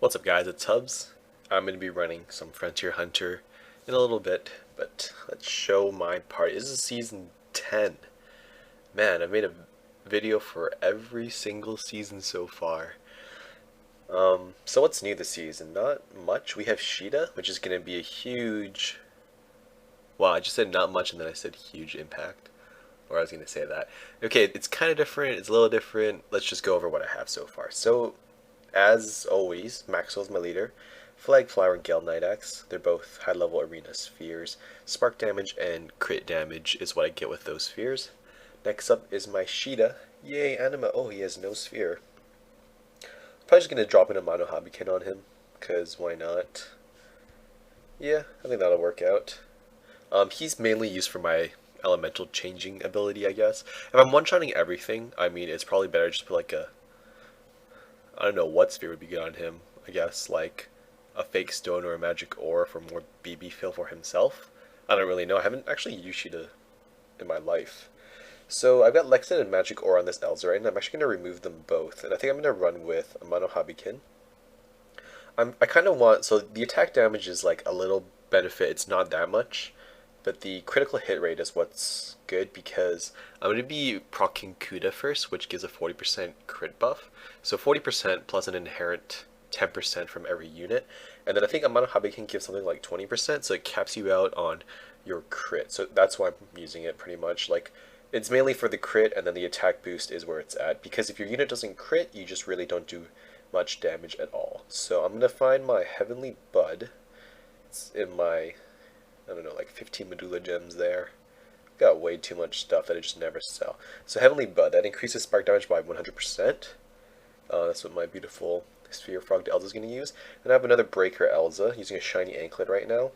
What's up guys, it's Hubs. I'm going to be running some Frontier Hunter in a little bit, but let's show my party. This is season 10. Man, I've made a video for every single season so far. So what's new this season? Not much. We have Sheeta, which is going to be a huge... Well, I just said not much and then I said huge impact. Or I was going to say that. Okay, it's kind of different, it's a little different. Let's just go over what I have so far. So, as always, Maxwell's my leader. Flag Flower and Gale Knight Axe. They're both high level arena spheres. Spark damage and crit damage is what I get with those spheres. Next up is my Sheeta. Yay, Anima. Oh, he has no sphere. Probably just going to drop in a Mono Hobbykin on him, because why not? Yeah, I think that'll work out. He's mainly used for my elemental changing ability, I guess. If I'm one-shotting everything, I mean, it's probably better just to put like a... I don't know what sphere would be good on him. I guess like a fake stone or a magic ore for more BB feel for himself. I don't really know. I haven't actually used Sheeta in my life. So I've got Lexan and Magic Ore on this Elzarite, and I'm actually going to remove them both. And I think I'm going to run with a Mono Hobbykin. I kind of want... So the attack damage is like a little benefit. It's not that much. But the critical hit rate is what's good because I'm going to be proccing Kuda first, which gives a 40% crit buff. So 40% plus an inherent 10% from every unit. And then I think a Mono Hobbykin gives something like 20%, so it caps you out on your crit. So that's why I'm using it pretty much. Like, it's mainly for the crit, and then the attack boost is where it's at. Because if your unit doesn't crit, you just really don't do much damage at all. So I'm going to find my Heavenly Bud. It's in my... I don't know, like 15 Medulla gems there. Got way too much stuff that I just never sell. So Heavenly Bud, that increases spark damage by 100%. That's what my beautiful Sphere Frogged Elza is going to use. Then I have another Breaker Elza, using a Shiny Anklet right now.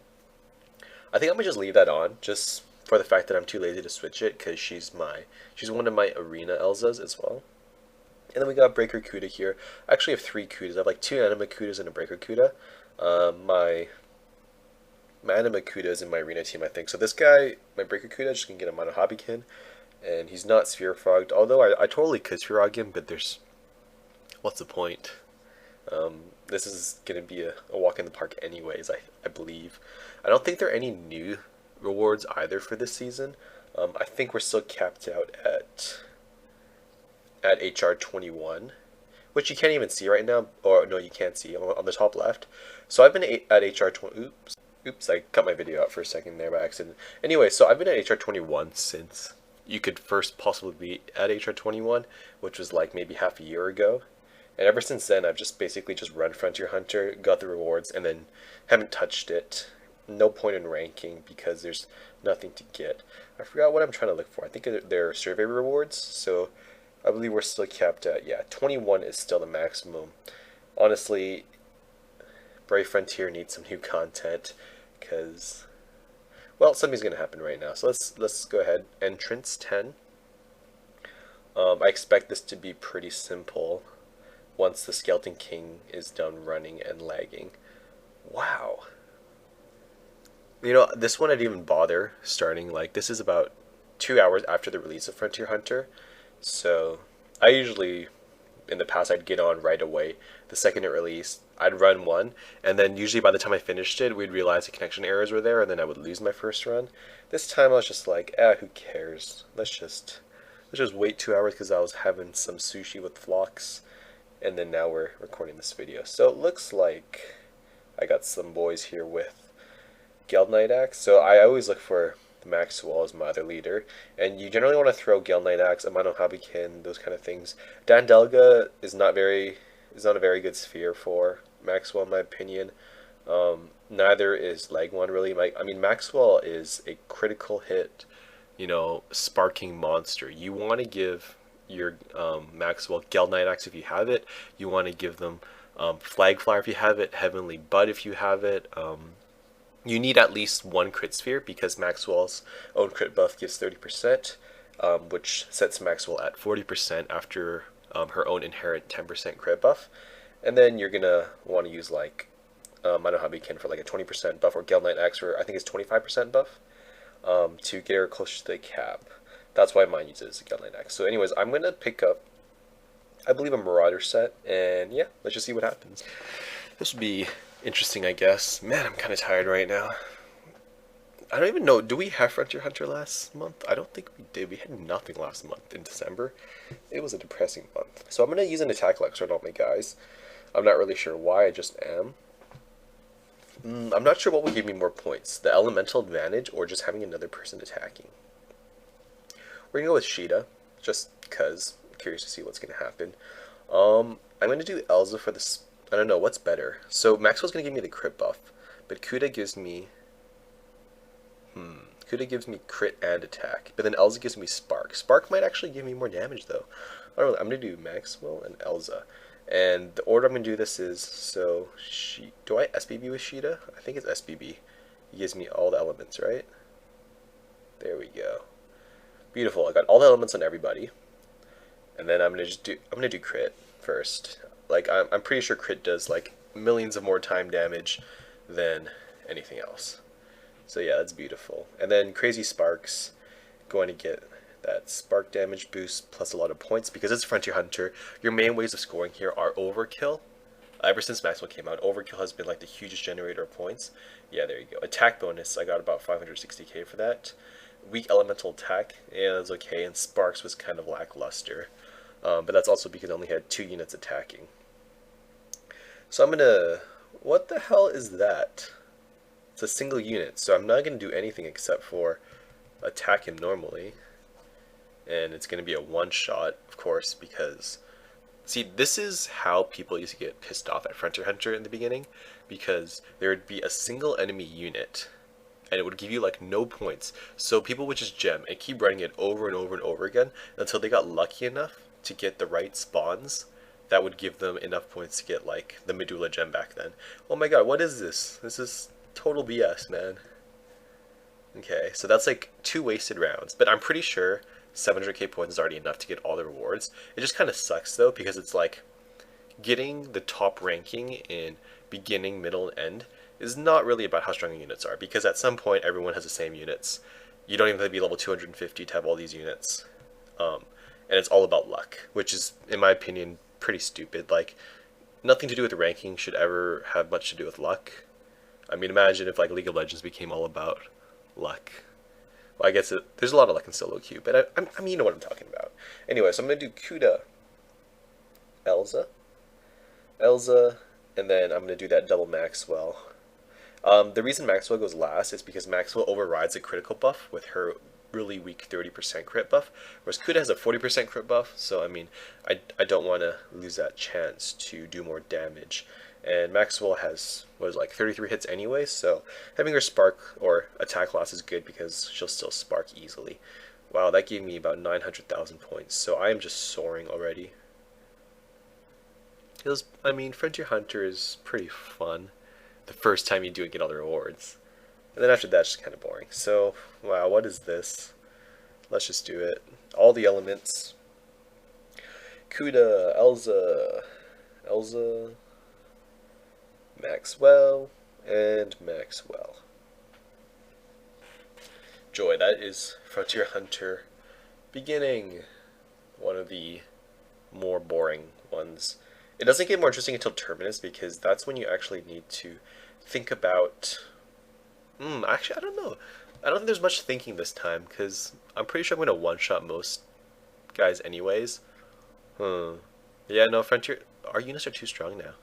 I think I'm going to just leave that on, just for the fact that I'm too lazy to switch it, because she's one of my Arena Elzas as well. And then we got Breaker Kuda here. I actually have 3 Kudas. I have like 2 Anima Kudas and a Breaker Kuda. My Anima Kuda is in my arena team, I think. So this guy, my Breaker Kuda, just gonna get a Mono Hobbykin, and he's not Sphere Frogged. Although I totally could Sphere Frog him, but what's the point? This is gonna be a walk in the park anyways. I believe. I don't think there are any new rewards either for this season. I think we're still capped out at HR 21. Which you can't even see right now, or no, you can't see on the top left. So I've been at HR 20. Oops, I cut my video out for a second there by accident. Anyway, so I've been at HR 21 since you could first possibly be at HR 21, which was like maybe half a year ago. And ever since then, I've just basically just run Frontier Hunter, got the rewards, and then haven't touched it. No point in ranking because there's nothing to get. I forgot what I'm trying to look for. I think they're survey rewards, so I believe we're still capped at, yeah, 21 is still the maximum. Honestly, Brave Frontier needs some new content. Because, well, something's going to happen right now. So let's go ahead. Entrance 10. I expect this to be pretty simple once the Skeleton King is done running and lagging. Wow. You know, this one I didn't even bother starting. Like, this is about 2 hours after the release of Frontier Hunter. So, I usually, in the past, I'd get on right away. The second it released, I'd run one, and then usually by the time I finished it, we'd realize the connection errors were there, and then I would lose my first run. This time I was just like, who cares? Let's just wait 2 hours because I was having some sushi with Phlox, and then now we're recording this video. So it looks like I got some boys here with Gale Knight Axe. So I always look for Maxwell as my other leader, and you generally want to throw Gale Knight Axe, a Mono Hobbykin, those kind of things. Dandelga is not a very good sphere for Maxwell in my opinion. Neither is Legwan really. I mean, Maxwell is a critical hit, sparking monster. You want to give your Maxwell Gale Knight Axe if you have it. You want to give them Flag Flower if you have it, Heavenly Bud if you have it. You need at least 1 crit sphere because Maxwell's own crit buff gives 30%, which sets Maxwell at 40% after her own inherent 10% crit buff. And then you're going to want to use like Mono Hobbykin for like a 20% buff, or Gale Knight Axe for I think it's 25% buff to get her closer to the cap. That's why mine uses Gale Knight Axe. So anyways, I'm going to pick up, I believe, a Marauder set, and yeah, let's just see what happens. This would be interesting, I guess. Man, I'm kind of tired right now. I don't even know. Do we have Frontier Hunter last month? I don't think we did. We had nothing last month in December. It was a depressing month. So I'm going to use an attack Lexer on all my guys. I'm not really sure why, I just am. I'm not sure what will give me more points. The elemental advantage or just having another person attacking. We're going to go with Sheeta, just because I'm curious to see what's going to happen. I'm going to do Elza for this. I don't know, what's better? So Maxwell's going to give me the crit buff, but Kuda gives me... Kuda gives me crit and attack, but then Elza gives me Spark. Spark might actually give me more damage, though. I don't know, I'm going to do Maxwell and Elza. And the order I'm going to do this is, so, do I SBB with Sheeta? I think it's SBB. He gives me all the elements, right? There we go. Beautiful, I got all the elements on everybody. And then I'm going to do crit first. Like, I'm pretty sure crit does, like, millions of more time damage than anything else. So yeah, that's beautiful. And then Crazy Spark's going to get that spark damage boost plus a lot of points because it's Frontier Hunter. Your main ways of scoring here are Overkill. Ever since Maxwell came out, Overkill has been like the hugest generator of points. Yeah, there you go. Attack bonus, I got about 560k for that. Weak elemental attack, yeah, that's okay. And Sparks was kind of lackluster. But that's also because I only had 2 units attacking. So I'm gonna... What the hell is that? It's a single unit, so I'm not going to do anything except for attack him normally. And it's going to be a one-shot, of course, because... See, this is how people used to get pissed off at Frontier Hunter in the beginning, because there would be a single enemy unit, and it would give you, like, no points. So people would just gem and keep running it over and over and over again until they got lucky enough to get the right spawns that would give them enough points to get, like, the Medulla gem back then. Oh my god, what is this? This is... total BS, man. Okay, so that's like 2 wasted rounds, but I'm pretty sure 700k points is already enough to get all the rewards. It just kind of sucks though, because it's like getting the top ranking in beginning, middle, and end is not really about how strong your units are, because at some point everyone has the same units. You don't even have to be level 250 to have all these units. And it's all about luck, which is, in my opinion, pretty stupid. Like, nothing to do with ranking should ever have much to do with luck. I mean, imagine if like League of Legends became all about luck. Well, I guess there's a lot of luck in solo queue, but I mean, you know what I'm talking about. Anyway, so I'm going to do Kuda, Elza, and then I'm going to do that double Maxwell. The reason Maxwell goes last is because Maxwell overrides a critical buff with her really weak 30% crit buff, whereas Kuda has a 40% crit buff, so I mean, I don't want to lose that chance to do more damage. And Maxwell has, what is it, like 33 hits anyway, so having her spark or attack loss is good because she'll still spark easily. Wow, that gave me about 900,000 points, so I am just soaring already. I mean, Frontier Hunter is pretty fun the first time you do it, get all the rewards. And then after that, it's just kind of boring. So, wow, what is this? Let's just do it. All the elements. Kuda, Elza, Maxwell, and Maxwell. Joy, that is Frontier Hunter beginning. One of the more boring ones. It doesn't get more interesting until Terminus, because that's when you actually need to think about... actually, I don't know. I don't think there's much thinking this time, because I'm pretty sure I'm going to one-shot most guys anyways. Yeah, no, Frontier... Our units are too strong now.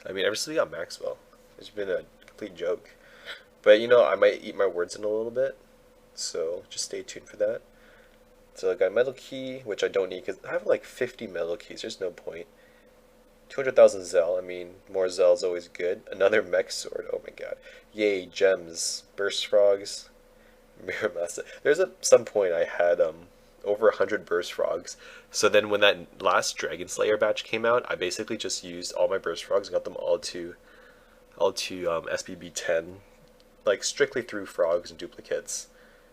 I mean, ever since we got Maxwell, it's been a complete joke. But, you know, I might eat my words in a little bit, so just stay tuned for that. So I got a metal key, which I don't need, because I have like 50 metal keys, there's no point. 200,000 Zell, I mean, more Zell is always good. Another mech sword, oh my god. Yay, gems, burst frogs, mirror massa. There's some point I had over 100 burst frogs. So then when that last Dragon Slayer batch came out, I basically just used all my burst frogs and got them all to SBB 10, like strictly through frogs and duplicates,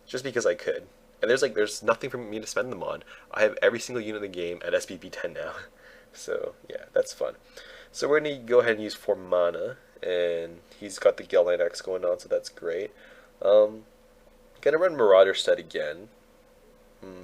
just because I could. And there's nothing for me to spend them on. I have every single unit in the game at SBB 10 now. So yeah, that's fun. So we're going to go ahead and use 4 mana, and he's got the Gale Knight X going on, so that's great. Gonna run Marauder set again.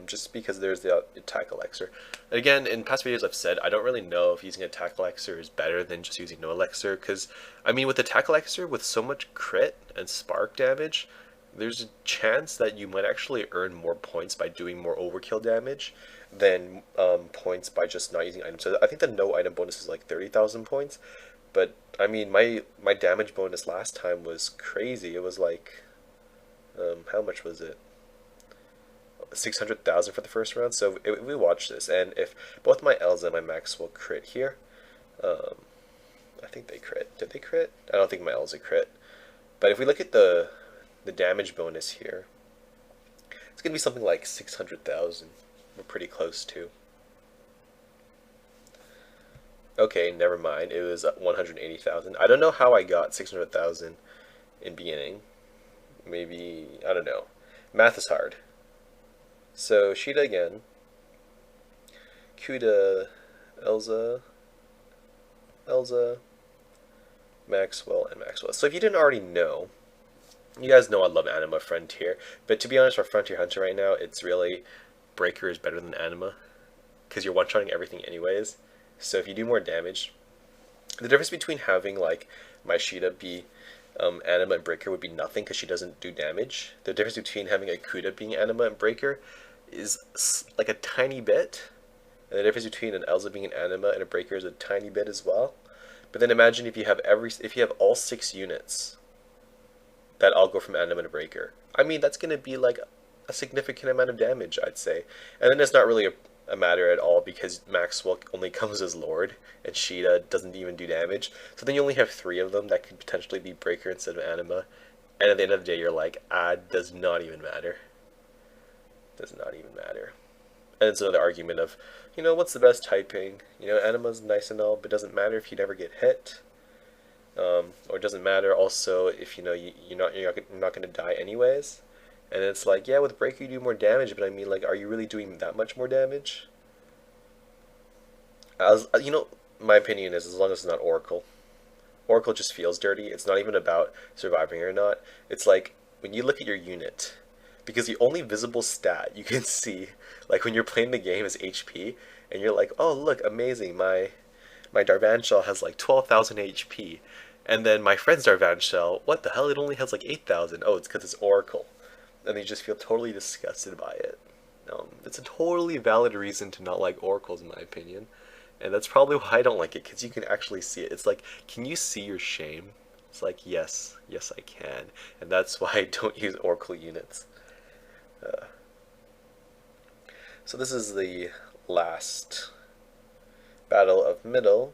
Just because there's the attack elixir. Again, in past videos I've said I don't really know if using attack elixir is better than just using no elixir, because I mean with attack elixir with so much crit and spark damage, there's a chance that you might actually earn more points by doing more overkill damage than points by just not using items. So I think the no item bonus is like 30,000 points, but I mean my damage bonus last time was crazy. It was like how much was it? 600,000 for the first round. So if we watch this, and if both my Elza and my Maxwell crit here, I think they crit. Did they crit? I don't think my Elza crit. But if we look at the damage bonus here, it's gonna be something like 600,000. We're pretty close to. Okay, never mind. It was 180,000. I don't know how I got 600,000 in beginning. Maybe, I don't know. Math is hard. So Sheeta again, Kuda, Elza, Maxwell, and Maxwell. So if you didn't already know, you guys know I love Anima Frontier, but to be honest, for Frontier Hunter right now, it's really Breaker is better than Anima, because you're one-shotting everything anyways. So if you do more damage, the difference between having like my Sheeta be Anima and Breaker would be nothing because she doesn't do damage. The difference between having a Kuda being Anima and Breaker is like a tiny bit, and the difference between an Elza being an Anima and a Breaker is a tiny bit as well. But then imagine if you have all 6 units that all go from Anima to Breaker. I mean, that's going to be like a significant amount of damage, I'd say. And then it's not really a matter at all because Maxwell only comes as Lord and Sheeta doesn't even do damage. So then you only have 3 of them that could potentially be Breaker instead of Anima. And at the end of the day, you're like, does not even matter. Does not even matter. And it's another argument of, you know, what's the best typing? You know, Anima's nice and all, but doesn't matter if you never get hit. Or doesn't matter also if, you know, you're not going to die anyways. And it's like, yeah, with Breaker you do more damage, but I mean, like, are you really doing that much more damage? You know, my opinion is as long as it's not Oracle. Oracle just feels dirty. It's not even about surviving or not. It's like, when you look at your unit, because the only visible stat you can see, like when you're playing the game, is HP, and you're like, oh look, amazing, my Darvanshell has like 12,000 HP, and then my friend's Darvanshell, what the hell, it only has like 8,000. Oh, it's because it's Oracle, and they just feel totally disgusted by it. It's a totally valid reason to not like Oracles, in my opinion, and that's probably why I don't like it, because you can actually see it. It's like, can you see your shame? It's like, yes, I can, and that's why I don't use Oracle units. So this is the last battle of middle.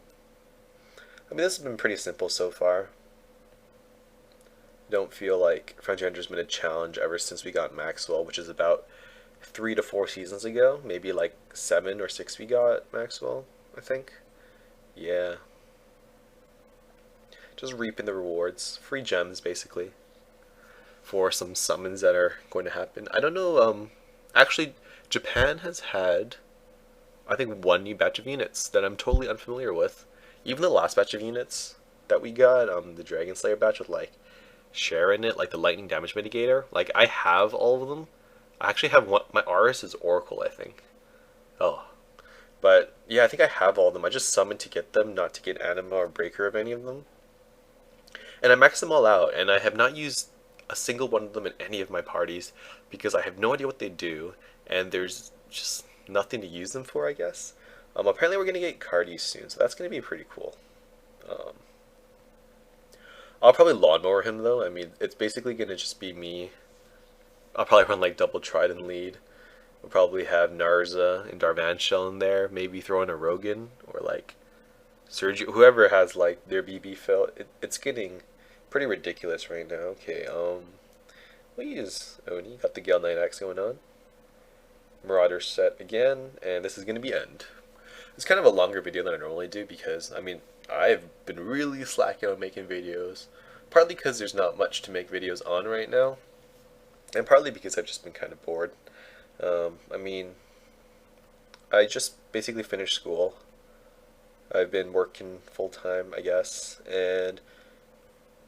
I mean, this has been pretty simple so far. Don't feel like Frontier Hunter's been a challenge ever since we got Maxwell, which is about 3 to 4 seasons ago. Maybe like 7 or 6 we got Maxwell, I think. Yeah. Just reaping the rewards. Free gems, basically, for some summons that are going to happen. I don't know, actually, Japan has had, I think, 1 new batch of units that I'm totally unfamiliar with. Even the last batch of units that we got, the Dragon Slayer batch with, like, Share in it, like the lightning damage mitigator, like, I have all of them. I actually have one, my Aris is Oracle, I think. Oh. But, yeah, I think I have all of them. I just summoned to get them, not to get Anima or Breaker of any of them. And I maxed them all out, and I have not used a single one of them in any of my parties because I have no idea what they do, and there's just nothing to use them for, I guess. Apparently we're going to get Cardi soon, so that's going to be pretty cool. I'll probably lawnmower him, though. I mean, it's basically going to just be me. I'll probably run, like, double Trident lead. We'll probably have Narza and Darvanshell in there. Maybe throw in a Rogan, or, like, Sergio. Whoever has, like, their BB fill. It's getting pretty ridiculous right now. Okay, we'll use Oni. Got the Gale Knight Axe going on. Marauder set again, and this is going to be end. It's kind of a longer video than I normally do because, I mean, I've been really slacking on making videos. Partly because there's not much to make videos on right now, and partly because I've just been kind of bored. I mean, I just basically finished school. I've been working full-time, I guess, and,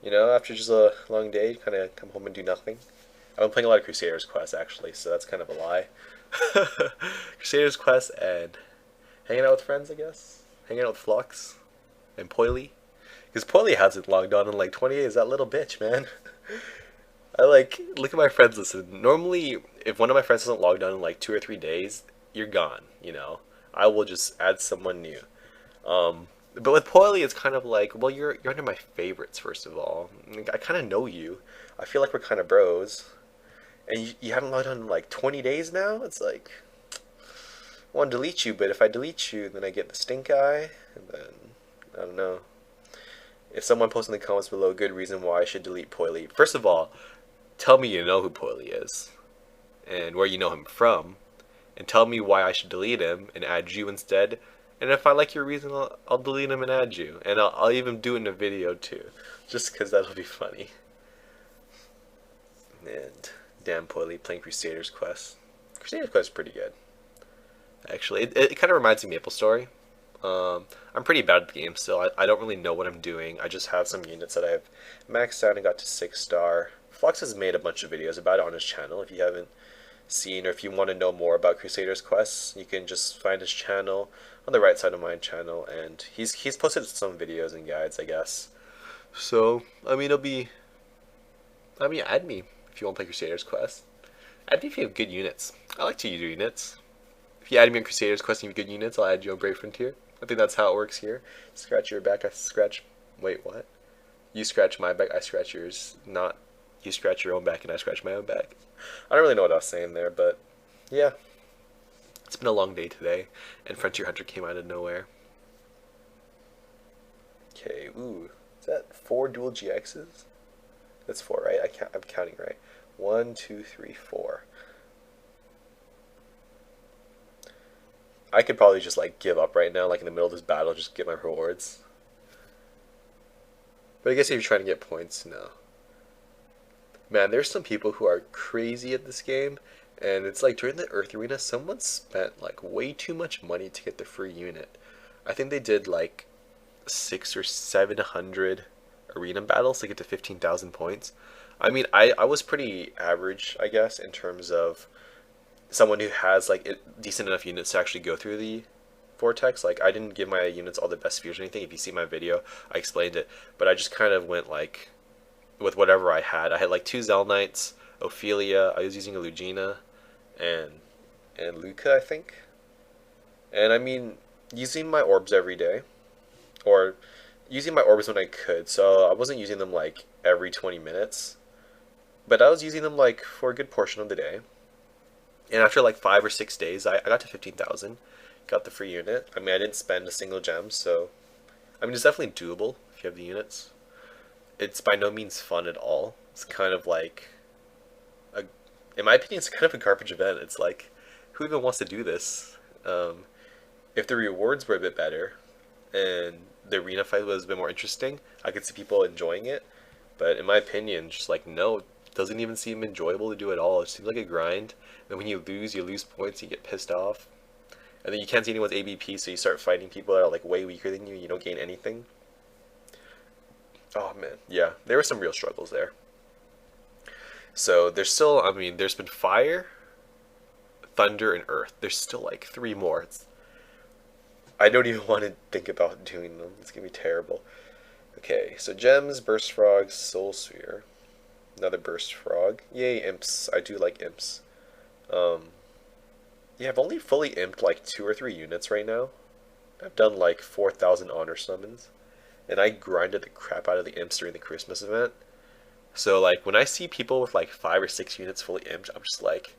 you know, after just a long day, kind of come home and do nothing. I've been playing a lot of Crusaders Quest, actually, so that's kind of a lie. Crusader's Quest and hanging out with friends, I guess. Hanging out with Flux and Poily. Because Poily hasn't logged on in like 20 days. That little bitch, man. I like, look at my friends listen. Normally, if one of my friends hasn't logged on in like 2 or 3 days, you're gone, you know. I will just add someone new. But with Poily, it's kind of like, well, you're under my favorites, first of all. Like, I kind of know you. I feel like we're kind of bros. And you haven't logged on in like 20 days now? It's like, I want to delete you, but if I delete you, then I get the stink eye, and then, I don't know. If someone posts in the comments below a good reason why I should delete Poily, first of all, tell me you know who Poily is, and where you know him from, and tell me why I should delete him and add you instead. And if I like your reason, I'll delete him and add you. And I'll even do it in a video too, just because that'll be funny. And damn, Poily playing Crusader's Quest. Crusader's Quest is pretty good. Actually, it kind of reminds me of MapleStory. I'm pretty bad at the game still. I don't really know what I'm doing. I just have some units that I've maxed out and got to 6-star. Flux has made a bunch of videos about it on his channel. If you haven't seen, or if you want to know more about Crusader's Quest, you can just find his channel on the right side of my channel, and he's posted some videos and guides, I guess. So I mean, add me if you want to play Crusader's Quest. Add me if you have good units. I like to use units. If you add me on Crusader's Quest and you have good units, I'll add you on Brave Frontier. I think that's how it works here. Scratch your back, I scratch... Wait, what? You scratch my back, I scratch yours. Not you scratch your own back and I scratch my own back. I don't really know what I was saying there, but yeah. It's been a long day today, and Frontier Hunter came out of nowhere. Okay, ooh. Is that 4 dual GXs? That's 4, right? I'm counting right. 1, 2, 3, 4. I could probably just like give up right now, like in the middle of this battle, just get my rewards. But I guess if you're trying to get points, no. Man, there's some people who are crazy at this game, and it's like during the Earth Arena, someone spent like way too much money to get the free unit. I think they did like 600 or 700 arena battles to get to 15,000 points. I mean, I was pretty average, I guess, in terms of someone who has like decent enough units to actually go through the vortex. Like, I didn't give my units all the best fears or anything. If you see my video, I explained it, but I just kind of went like with whatever I had. I had like 2 Zel Knights, Ophelia, I was using a Lugina, and Luca, I think. And I mean, using my orbs every day, or using my orbs when I could, so I wasn't using them like every 20 minutes, but I was using them like for a good portion of the day. And after like 5 or 6 days, I got to 15,000, got the free unit. I mean, I didn't spend a single gem, so I mean, it's definitely doable if you have the units. It's by no means fun at all. It's kind of like in my opinion, it's kind of a garbage event. It's like, who even wants to do this? If the rewards were a bit better and the arena fight was a bit more interesting, I could see people enjoying it. But in my opinion, just like, no, it doesn't even seem enjoyable to do at all. It seems like a grind. And when you lose points, you get pissed off. And then you can't see anyone's ABP, so you start fighting people that are like way weaker than you. You don't gain anything. Oh man, yeah, there were some real struggles there. So there's still, I mean, there's been fire, thunder, and earth. There's still like 3 more. I don't even want to think about doing them. It's gonna be terrible. Okay, so gems, burst frogs, soul sphere, another burst frog. Yay, imps. I do like imps. Yeah, I've only fully imped like 2 or 3 units right now. I've done like 4,000 honor summons, and I grinded the crap out of the imps during the Christmas event. So like when I see people with like 5 or 6 units fully imped, I'm just like,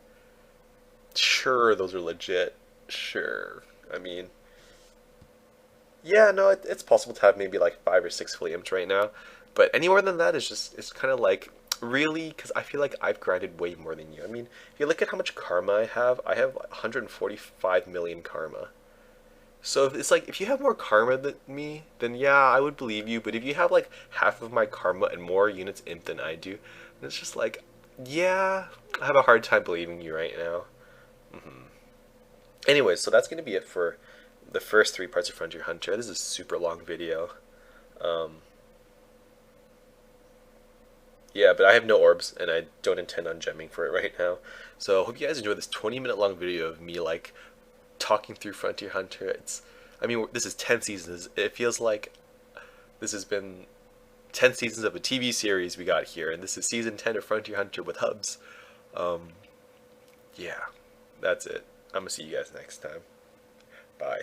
sure, those are legit. Sure. I mean, yeah, no, it's possible to have maybe like 5 or 6 fully imped right now, but any more than that is just, it's kind of like, really, because I feel like I've grinded way more than you. I mean, if you look at how much karma I have 145 million karma. So if it's like, if you have more karma than me, then yeah, I would believe you. But if you have like half of my karma and more units imp than I do, then it's just like, yeah, I have a hard time believing you right now. Anyways, so that's going to be it for the first 3 parts of Frontier Hunter. This is a super long video. Yeah, but I have no orbs, and I don't intend on gemming for it right now. So I hope you guys enjoyed this 20-minute long video of me like talking through Frontier Hunter. I mean, this is 10 seasons. It feels like this has been 10 seasons of a TV series we got here, and this is season 10 of Frontier Hunter with hubs. Um, yeah, that's it. I'm gonna see you guys next time. Bye.